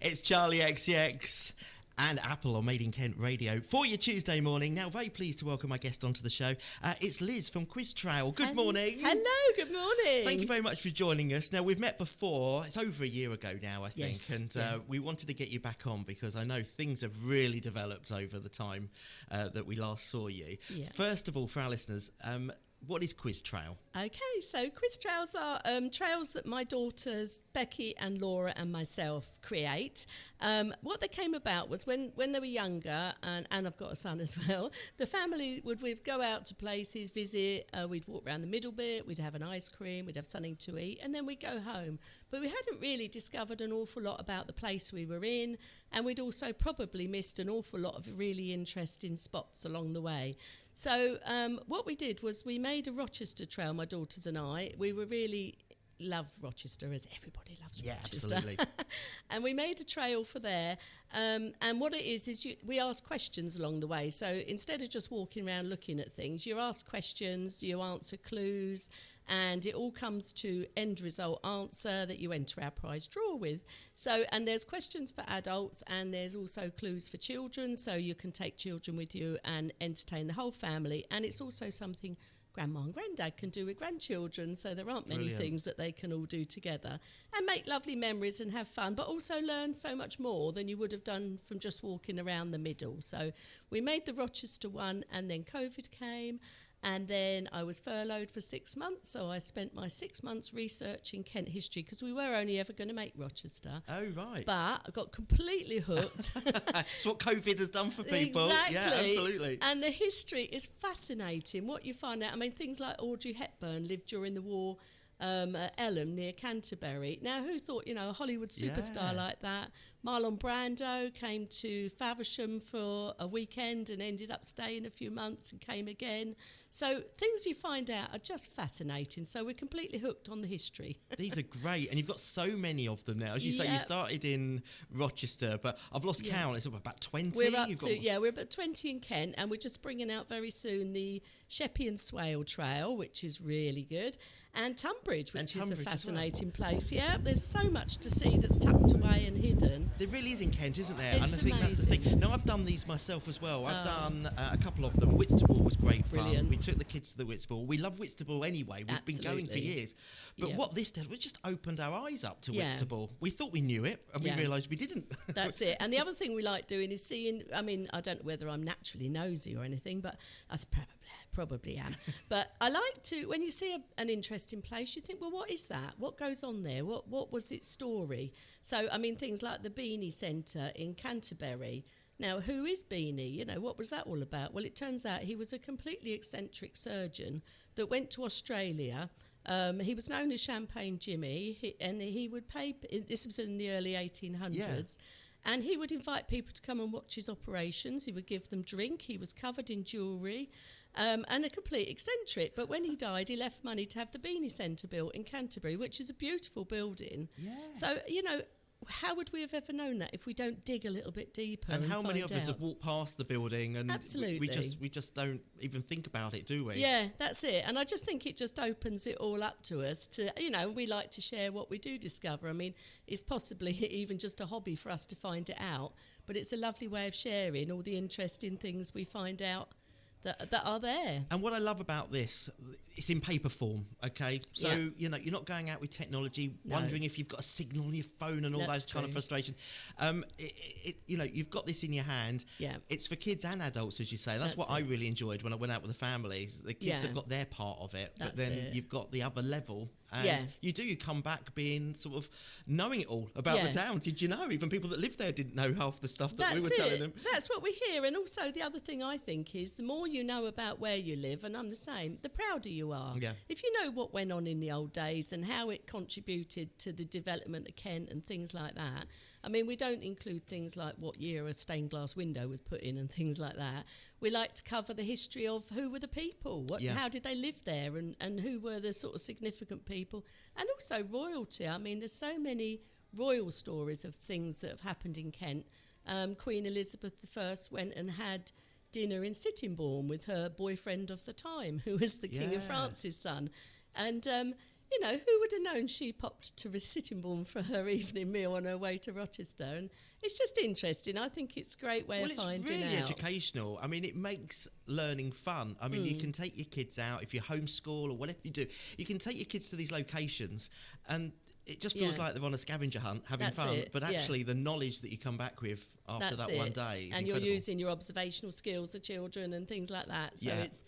It's Charlie XCX and Apple on Made in Kent Radio for your Tuesday morning. Now, very pleased to welcome my guest onto the show. It's Liz from Quiz Trail. Good morning. Hello, good morning. Thank you very much for joining us. Now, we've met before. It's over a year ago now, I think. Yes, and we wanted to get you back on because I know things have really developed over the time that we last saw you. Yeah. First of all, for our listeners, what is Quiz Trail? Okay, so quiz trails are trails that my daughters Becky and Laura and myself create. What they came about was when they were younger, and I've got a son as well, the family we'd go out to places, visit, we'd walk around the middle bit, we'd have an ice cream, we'd have something to eat, and then we'd go home. But we hadn't really discovered an awful lot about the place we were in, and we'd also probably missed an awful lot of really interesting spots along the way. So what we did was we made a Rochester trail, my daughters and I. We were really love Rochester, as everybody loves Rochester. Absolutely. And we made a trail for there. And what it is we ask questions along the way. So instead of just walking around looking at things, you ask questions, you answer clues, and it all comes to end result answer that you enter our prize draw with. So, and there's questions for adults and there's also clues for children, so you can take children with you and entertain the whole family. And it's also something Grandma and Granddad can do with grandchildren, so there aren't many things that they can all do together and make lovely memories and have fun, but also learn so much more than you would have done from just walking around the middle. So we made the Rochester one, and then COVID came, and then I was furloughed for 6 months, so I spent my 6 months researching Kent history because we were only ever going to make Rochester. Oh, right. But I got completely hooked. It's what COVID has done for people. Exactly. Yeah, absolutely. And the history is fascinating. What you find out, I mean, things like Audrey Hepburn lived during the war at Elham near Canterbury. Now, who thought, a Hollywood superstar like that? Marlon Brando came to Faversham for a weekend and ended up staying a few months and came again. So things you find out are just fascinating. So we're completely hooked on the history. These are great. And you've got so many of them now. As you say, you started in Rochester, but I've lost count. It's about 20? We're about 20 in Kent, and we're just bringing out very soon the Sheppey and Swale Trail, which is really good, and Tunbridge, which is a fascinating place. Yeah, there's so much to see that's tucked away and hidden. There really is in Kent, isn't there? It's and I think that's the thing. Now, I've done these myself as well. I've done a couple of them. Whitstable was great fun. Brilliant. We took the kids to the Whitstable. We love Whitstable anyway. We've been going for years. But what this did, we just opened our eyes up to Whitstable. We thought we knew it, and we realised we didn't. That's it. And the other thing we like doing is seeing, I mean, I don't know whether I'm naturally nosy or anything, but I probably am. But I like to, when you see an interesting place, you think, well, what is that? What goes on there? What was its story? So, I mean, things like the Beanie Centre in Canterbury. Now, who is Beanie? What was that all about? Well, it turns out he was a completely eccentric surgeon that went to Australia. He was known as Champagne Jimmy, and he would pay, this was in the early 1800s, and he would invite people to come and watch his operations. He would give them drink. He was covered in jewellery, and a complete eccentric. But when he died, he left money to have the Beanie Centre built in Canterbury, which is a beautiful building. Yeah. So, how would we have ever known that if we don't dig a little bit deeper? And how many of us have walked past the building and Absolutely. we just don't even think about it, do we? Yeah, that's it. And I just think it just opens it all up to us to, we like to share what we do discover. I mean, it's possibly even just a hobby for us to find it out, but it's a lovely way of sharing all the interesting things we find out that are there. And what I love about this, it's in paper form, okay? So, you're not going out with technology, wondering if you've got a signal on your phone and all those kind of frustration. You've got this in your hand. Yeah. It's for kids and adults, as you say. That's what I really enjoyed when I went out with the families. The kids have got their part of it, but then you've got the other level. And you come back being sort of knowing it all about the town. Did you know? Even people that live there didn't know half the stuff that we were telling them. That's what we hear. And also the other thing I think is the more you know about where you live, and I'm the same, the prouder you are. Yeah. If you know what went on in the old days and how it contributed to the development of Kent and things like that. I mean, we don't include things like what year a stained glass window was put in and things like that. We like to cover the history of who were the people, how did they live there, and who were the sort of significant people, and also royalty. I mean, there's so many royal stories of things that have happened in Kent. Queen Elizabeth I went and had dinner in Sittingbourne with her boyfriend of the time, who was the King of France's son. And you know, who would have known she popped to Sittingbourne for her evening meal on her way to Rochester? And it's just interesting. I think it's a great way of finding out. Well, it's really educational. I mean, it makes learning fun. I mean, you can take your kids out, if you homeschool or whatever you do, you can take your kids to these locations and it just feels like they're on a scavenger hunt having fun. But actually, the knowledge that you come back with after that one day is and incredible. You're using your observational skills, the children and things like that. So it's,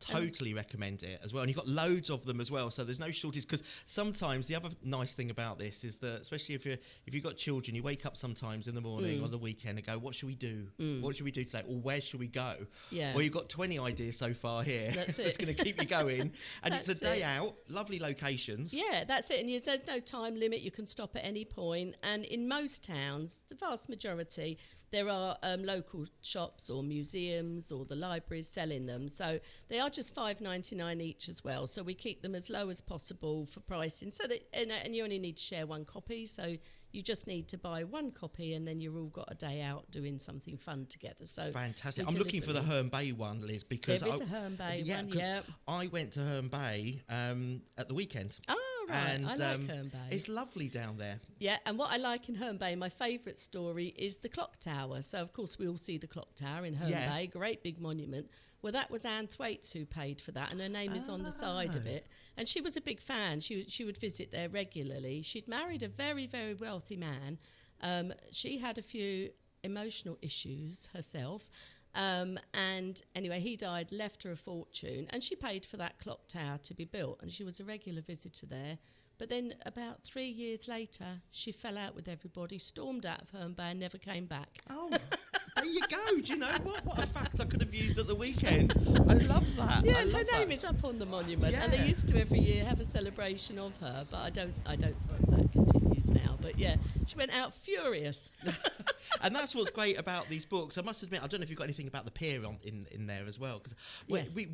Totally recommend it as well. And you've got loads of them as well, so there's no shortage. Because sometimes the other nice thing about this is that, especially if you've got children, you wake up sometimes in the morning or the weekend and go, what should we do? What should we do today? Or where should we go? Yeah. Well, you've got 20 ideas so far here. That's it. That's going to keep you going. And it's a day out, lovely locations. Yeah, that's it. And there's no time limit. You can stop at any point. And in most towns, the vast majority, there are local shops or museums or the libraries selling them. So they are just $5.99 each as well. So we keep them as low as possible for pricing. So that and you only need to share one copy. So you just need to buy one copy and then you've all got a day out doing something fun together. So fantastic. I'm looking for the Herne Bay one, Liz, because there is a Herne Bay one. Yeah, I went to Herne Bay at the weekend. Oh, right. And I like Herne Bay. It's lovely down there. Yeah, and what I like in Herne Bay, my favourite story is the clock tower. So, of course, we all see the clock tower in Herne Bay, great big monument. Well, that was Anne Thwaites who paid for that, and her name is on the side of it. And she was a big fan. She would visit there regularly. She'd married a very, very wealthy man. She had a few emotional issues herself. And anyway, he died, left her a fortune, and she paid for that clock tower to be built, and she was a regular visitor there. But then about 3 years later, she fell out with everybody, stormed out of Herne Bay and never came back. Oh, there you go. Do you know what a fact I could have used at the weekend. I love that. Yeah, her name is up on the monument, and they used to every year have a celebration of her. But I don't suppose that continues now. But yeah, she went out furious. And that's what's great about these books. I must admit, I don't know if you've got anything about the pier in there as well, because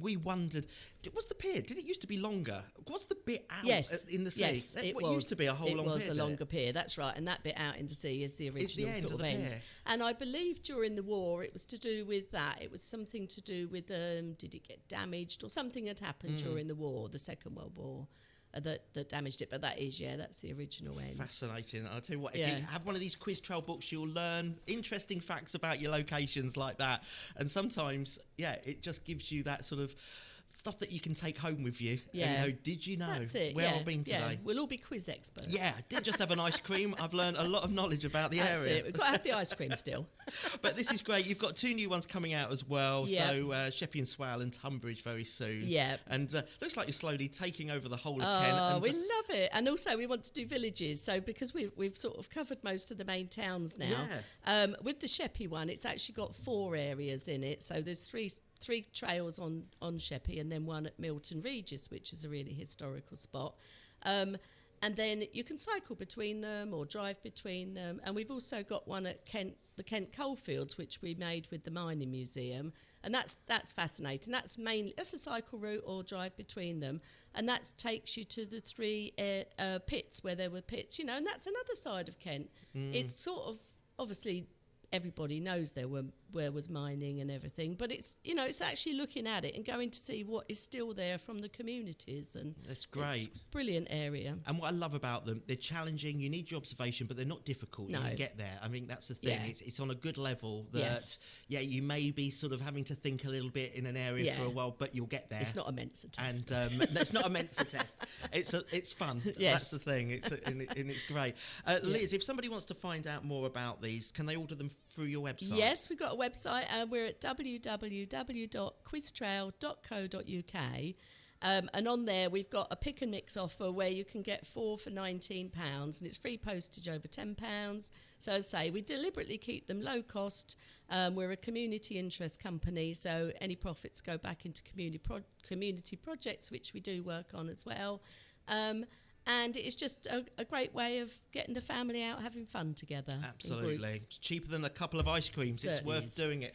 we wondered, was the pier? Did it used to be longer? Was the bit out in the sea? Yes, it was. Used to be a whole long pier. It was a longer pier. That's right, and that bit out in the sea is the original sort of end. And I believe during the war it was to do with that. It was something to do with did it get damaged or something had happened during the war, the Second World War. That damaged it, but that's the original end. Fascinating. I'll tell you what, if you have one of these quiz trail books, you'll learn interesting facts about your locations like that. And sometimes, it just gives you that sort of stuff that you can take home with you. Yeah. And you know, did you know where I've been today? Yeah. We'll all be quiz experts. Yeah, I didn't just have an ice cream. I've learned a lot of knowledge about the area. It. We've got to have the ice cream still. But this is great. You've got 2 new ones coming out as well. Yep. So Sheppey and Swale and Tunbridge very soon. Yeah. And looks like you're slowly taking over the whole of Kent. Oh, we love it. And also we want to do villages. So because we've sort of covered most of the main towns now. With the Sheppey one, it's actually got 4 areas in it. So there's 3 trails on Sheppey and then one at Milton Regis, which is a really historical spot. And then you can cycle between them or drive between them. And we've also got one at the Kent Coalfields, which we made with the Mining Museum. And that's fascinating. That's a cycle route or drive between them. And that takes you to the 3 pits where there were pits, and that's another side of Kent. It's sort of, obviously, everybody knows there was mining and everything, but it's it's actually looking at it and going to see what is still there from the communities, and that's great. It's a brilliant area. And what I love about them, they're challenging. You need your observation, but they're not difficult. No. You can get there. I mean, that's the thing. Yeah. It's on a good level. That you may be sort of having to think a little bit in an area for a while, but you'll get there. It's not a Mensa test, and it's not a Mensa test. It's fun. Yes. That's the thing. And it's great. Liz, if somebody wants to find out more about these, can they order them through your website? Yes, we've got a website. We're at www.quiztrail.co.uk. And on there, we've got a pick and mix offer where you can get 4 for £19, and it's free postage over £10. So as I say, we deliberately keep them low cost. We're a community interest company, so any profits go back into community projects, which we do work on as well. And it's just a great way of getting the family out, having fun together. Absolutely. It's cheaper than a couple of ice creams. Certainly it's worth doing it.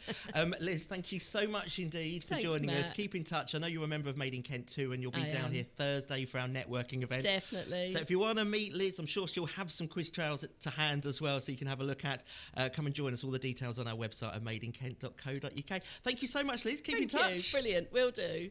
Liz, thank you so much indeed for joining us. Keep in touch. I know you're a member of Made in Kent too, and you'll be down here Thursday for our networking event. Definitely. So if you want to meet Liz, I'm sure she'll have some quiz trails to hand as well, so you can have a look at. Come and join us. All the details on our website at madeinkent.co.uk. Thank you so much, Liz. Keep in touch. Brilliant. Will do.